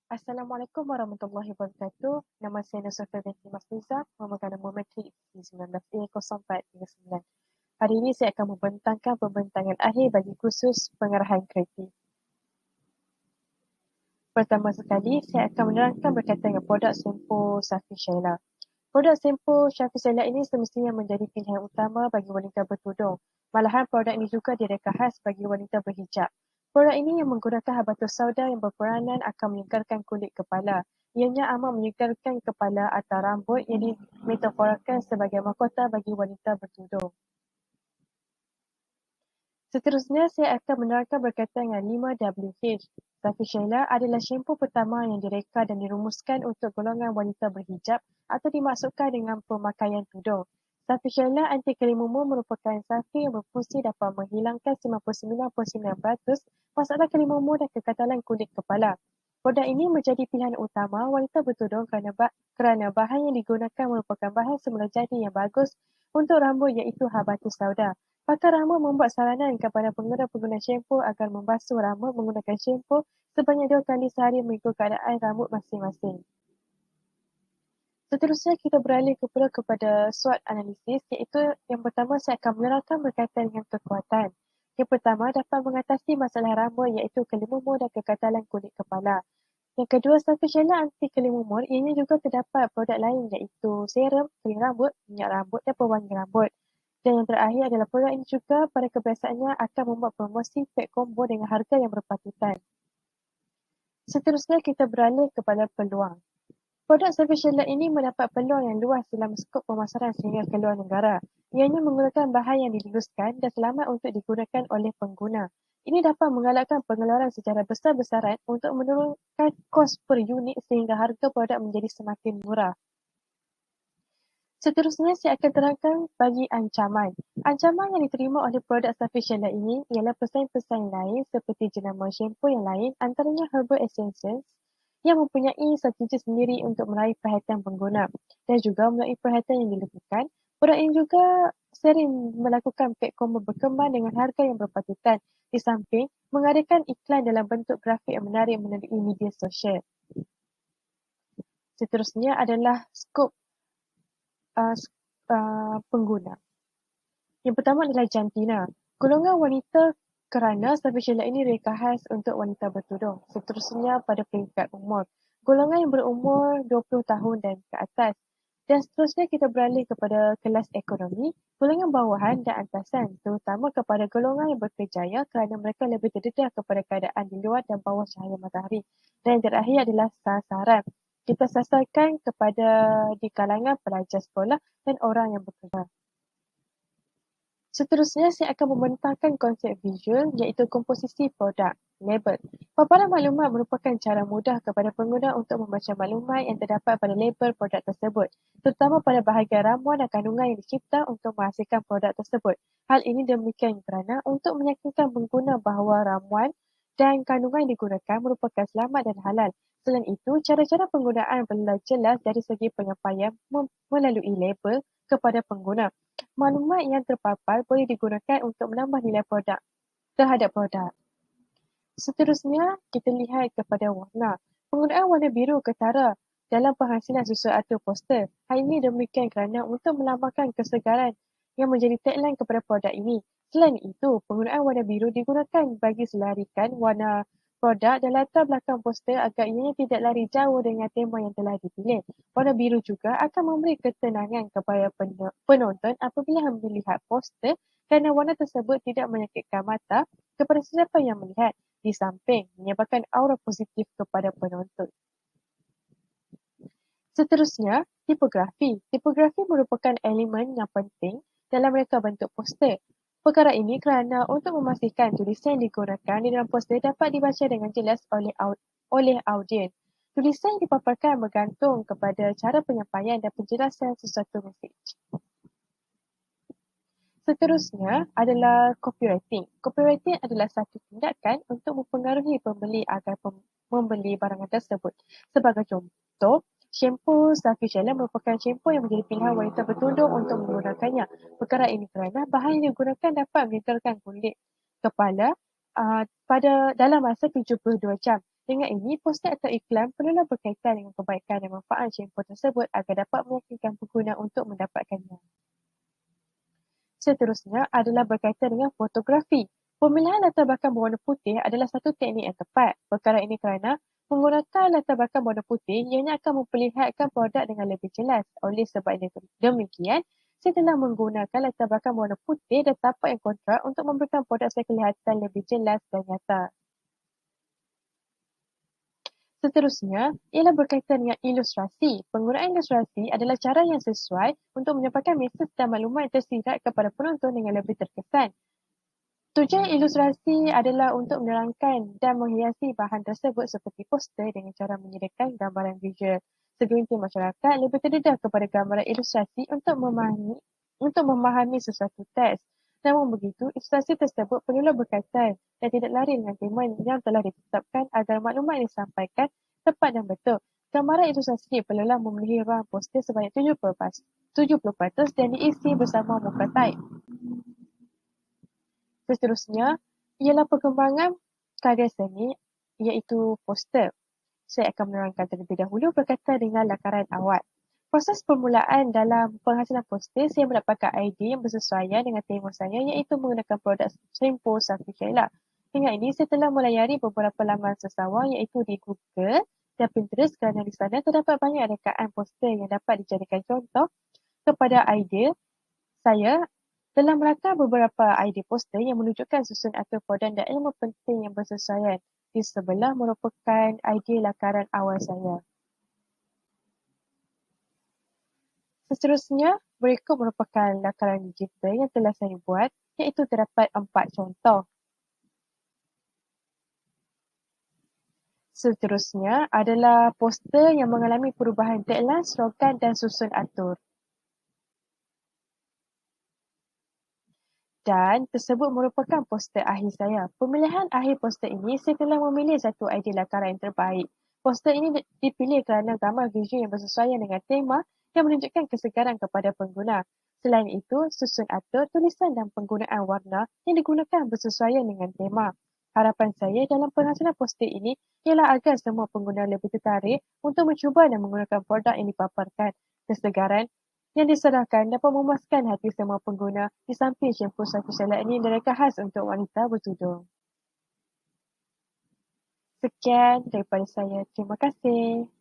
Assalamualaikum warahmatullahi wabarakatuh. Nama saya Nusrata binti Masliza, memegang nama matrik di 19A0439. Hari ini saya akan membentangkan pembentangan akhir bagi kursus pengarahan kreatif. Pertama sekali, saya akan menerangkan berkaitan dengan produk Sempo Safi Shaila. Produk Sempo Safi Shaila ini semestinya menjadi pilihan utama bagi wanita bertudung. Malahan produk ini juga direka khas bagi wanita berhijab. Produk ini yang menggunakan habatus sauda yang berperanan akan menyegarkan kulit kepala. Ianya amat menyegarkan kepala atau rambut yang dimetaforakan sebagai mahkota bagi wanita bertudung. Seterusnya, saya akan menerangkan berkaitan dengan 5WH. Safi Shaila adalah syampu pertama yang direka dan dirumuskan untuk golongan wanita berhijab atau dimaksudkan dengan pemakaian tudung. Safi Shaila anti kelimumur merupakan safi yang berfungsi dapat menghilangkan 99.9% masalah kelimumur dan kekatalan kulit kepala. Produk ini menjadi pilihan utama wanita bertudung kerana bahan yang digunakan merupakan bahan semula jadi yang bagus untuk rambut iaitu habatus sauda. Pakar rambut membuat saranan kepada pengguna-pengguna syampu agar membasuh rambut menggunakan syampu sebanyak 2 kali sehari mengikut keadaan rambut masing-masing. Seterusnya kita beralih kepada SWOT analisis, iaitu yang pertama saya akan menerangkan berkaitan dengan kekuatan. Yang pertama dapat mengatasi masalah rambut iaitu kelimumur dan kekatalan kulit kepala. Yang kedua, Safi Shaila anti kelimumur, ianya juga terdapat produk lain iaitu serum, krim rambut, minyak rambut dan pewangi rambut. Dan yang terakhir adalah produk ini juga pada kebiasaannya akan membuat promosi pack combo dengan harga yang berpatutan. Seterusnya kita beralih kepada peluang. Produk Safi Shaila ini mendapat peluang yang luas dalam skop pemasaran sehingga ke luar negara. Ianya menggunakan bahan yang diluluskan dan selamat untuk digunakan oleh pengguna. Ini dapat mengalahkan pengeluaran secara besar-besaran untuk menurunkan kos per unit sehingga harga produk menjadi semakin murah. Seterusnya, saya akan terangkan bagi ancaman. Ancaman yang diterima oleh produk Safi Shaila ini ialah pesaing-pesaing lain seperti jenama syampu yang lain, antaranya Herbal Essences, yang mempunyai strategi sendiri untuk meraih perhatian pengguna dan juga melalui perhatian yang dilakukan. Produk ini juga sering melakukan pack combo berkembang dengan harga yang berpatutan, di samping mengadakan iklan dalam bentuk grafik yang menarik melalui media sosial. Seterusnya adalah skop pengguna. Yang pertama adalah jantina. Golongan wanita kerana Safi Shaila ini reka khas untuk wanita bertudung. Seterusnya pada peringkat umur. Golongan yang berumur 20 tahun dan ke atas. Dan seterusnya kita beralih kepada kelas ekonomi, golongan bawahan dan antasan, terutama kepada golongan yang berkejaya kerana mereka lebih terdedah kepada keadaan di luar dan bawah cahaya matahari. Dan yang terakhir adalah sasaran. Kita sasarkan kepada di kalangan pelajar sekolah dan orang yang bekerja. Seterusnya, saya akan membentangkan konsep visual iaitu komposisi produk, label. Paparan maklumat merupakan cara mudah kepada pengguna untuk membaca maklumat yang terdapat pada label produk tersebut, terutama pada bahagian ramuan dan kandungan yang dicipta untuk menghasilkan produk tersebut. Hal ini demikian kerana untuk meyakinkan pengguna bahawa ramuan dan kandungan yang digunakan merupakan selamat dan halal. Selain itu, cara-cara penggunaan perlu jelas dari segi penyampaian melalui label kepada pengguna. Maklumat yang terpapar boleh digunakan untuk menambah nilai produk terhadap produk. Seterusnya, kita lihat kepada warna. Penggunaan warna biru ketara dalam penghasilan sesuatu poster. Hal ini demikian kerana untuk melambangkan kesegaran yang menjadi tagline kepada produk ini. Selain itu, penggunaan warna biru digunakan bagi selarikan warna produk dan latar belakang poster agar ianya tidak lari jauh dengan tema yang telah dipilih. Warna biru juga akan memberi ketenangan kepada penonton apabila melihat poster kerana warna tersebut tidak menyakitkan mata kepada sesiapa yang melihat, di samping menyebabkan aura positif kepada penonton. Seterusnya, tipografi. Tipografi merupakan elemen yang penting dalam reka bentuk poster. Perkara ini kerana untuk memastikan tulisan yang digunakan di dalam poster dapat dibaca dengan jelas oleh audien. Tulisan yang dipaparkan bergantung kepada cara penyampaian dan penjelasan sesuatu mesej. Seterusnya adalah copywriting. Copywriting adalah satu tindakan untuk mempengaruhi pembeli agar membeli barangan tersebut. Sebagai contoh, syampu Safi Shaila merupakan syampu yang menjadi pilihan wanita bertudung untuk menggunakannya. Perkara ini kerana bahan yang digunakan dapat menyegarkan kulit kepala pada dalam masa 72 jam. Dengan ini, poster atau iklan perlulah berkaitan dengan kebaikan dan manfaat shampoo tersebut agar dapat meyakinkan pengguna untuk mendapatkannya. Seterusnya adalah berkaitan dengan fotografi. Pemilihan latar belakang berwarna putih adalah satu teknik yang tepat. Perkara ini kerana menggunakan latar belakang berwarna putih ianya akan memperlihatkan produk dengan lebih jelas. Oleh sebab demikian, saya telah menggunakan latar belakang berwarna putih dan tapak yang kontras untuk memberikan produk saya kelihatan lebih jelas dan nyata. Seterusnya, ialah berkaitan dengan ilustrasi. Penggunaan ilustrasi adalah cara yang sesuai untuk menyampaikan mesej dan maklumat yang tersirat kepada penonton dengan lebih terkesan. Tujuan ilustrasi adalah untuk menerangkan dan menghiasi bahan tersebut seperti poster dengan cara menyediakan gambaran visual. Segelintir masyarakat lebih terdedah kepada gambaran ilustrasi untuk memahami sesuatu teks. Namun begitu, ilustrasi tersebut perlulah berkaitan dan tidak lari dengan tema yang telah ditetapkan agar maklumat yang disampaikan tepat dan betul. Gambaran ilustrasi perlulah memenuhi ruang poster sebanyak 70% dan diisi bersama muka type. Seterusnya ialah perkembangan karya seni iaitu poster. Saya akan menerangkan terlebih dahulu berkaitan dengan lakaran awal. Proses permulaan dalam penghasilan poster, saya mendapatkan idea yang bersesuaian dengan tema saya iaitu menggunakan produk shampoo Safi Shaila. Hingga ini, saya telah melayari beberapa laman sesawang iaitu di Google dan Pinterest kerana di sana terdapat banyak rekaan poster yang dapat dijadikan contoh kepada idea saya telah merakam beberapa idea poster yang menunjukkan susun atur kodan dan elemen penting yang bersesuaian. Di sebelah merupakan idea lakaran awal saya. Seterusnya, berikut merupakan lakaran digital yang telah saya buat, iaitu terdapat 4 contoh. Seterusnya adalah poster yang mengalami perubahan tagline, slogan dan susun atur. Dan tersebut merupakan poster akhir saya. Pemilihan akhir poster ini, saya telah memilih satu idea lakaran yang terbaik. Poster ini dipilih kerana gambar visual yang bersesuaian dengan tema yang menunjukkan kesegaran kepada pengguna. Selain itu, susun atur, tulisan dan penggunaan warna yang digunakan bersesuaian dengan tema. Harapan saya dalam penghasilan poster ini ialah agar semua pengguna lebih tertarik untuk mencuba dan menggunakan produk yang dipaparkan. Kesegaran yang diserahkan dapat memuaskan hati semua pengguna di samping shampoo Safi Shaila ini mereka khas untuk wanita bertudung. Sekian daripada saya. Terima kasih.